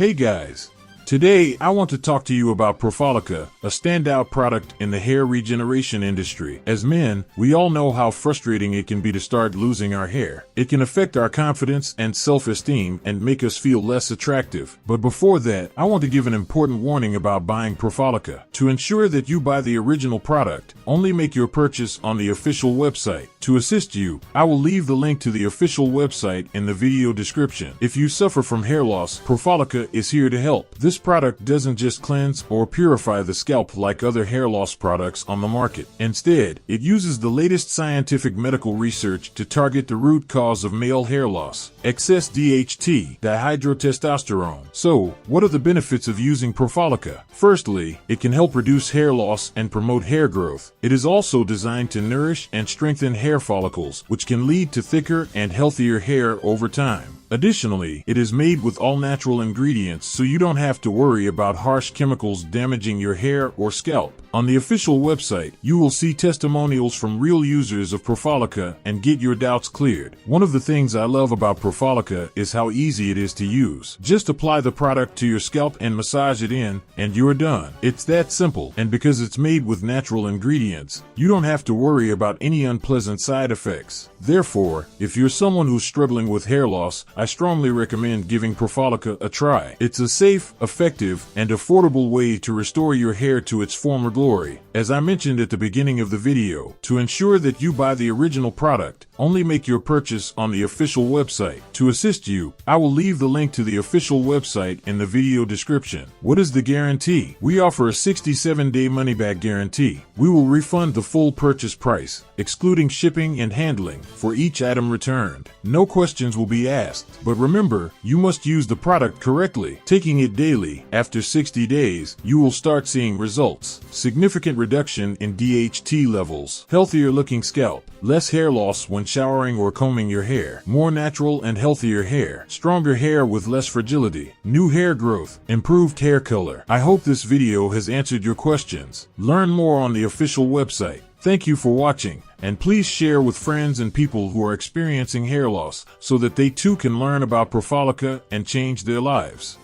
Hey guys! Today, I want to talk to you about Profollica, a standout product in the hair regeneration industry. As men, we all know how frustrating it can be to start losing our hair. It can affect our confidence and self-esteem and make us feel less attractive. But before that, I want to give an important warning about buying Profollica. To ensure that you buy the original product, only make your purchase on the official website. To assist you, I will leave the link to the official website in the video description. If you suffer from hair loss, Profollica is here to help. This product doesn't just cleanse or purify the scalp like other hair loss products on the market. Instead, it uses the latest scientific medical research to target the root cause of male hair loss: excess DHT, dihydrotestosterone. So, what are the benefits of using Profollica? Firstly, it can help reduce hair loss and promote hair growth. It is also designed to nourish and strengthen hair follicles, which can lead to thicker and healthier hair over time. Additionally, it is made with all natural ingredients, so you don't have to worry about harsh chemicals damaging your hair or scalp. On the official website, you will see testimonials from real users of Profollica and get your doubts cleared. One of the things I love about Profollica is how easy it is to use. Just apply the product to your scalp and massage it in, and you're done. It's that simple, and because it's made with natural ingredients, you don't have to worry about any unpleasant side effects. Therefore, if you're someone who's struggling with hair loss, I strongly recommend giving Profollica a try. It's a safe, effective, and affordable way to restore your hair to its former glory. As I mentioned at the beginning of the video, to ensure that you buy the original product, only make your purchase on the official website. To assist you, I will leave the link to the official website in the video description. What is the guarantee? We offer a 67-day money-back guarantee. We will refund the full purchase price, excluding shipping and handling, for each item returned. No questions will be asked. But remember, you must use the product correctly. Taking it daily, after 60 days, you will start seeing results. Significant reduction in DHT levels, healthier looking scalp, less hair loss when showering or combing your hair, more natural and healthier hair, stronger hair with less fragility, new hair growth, improved hair color. I hope this video has answered your questions. Learn more on the official website. Thank you for watching, and please share with friends and people who are experiencing hair loss so that they too can learn about Profollica and change their lives.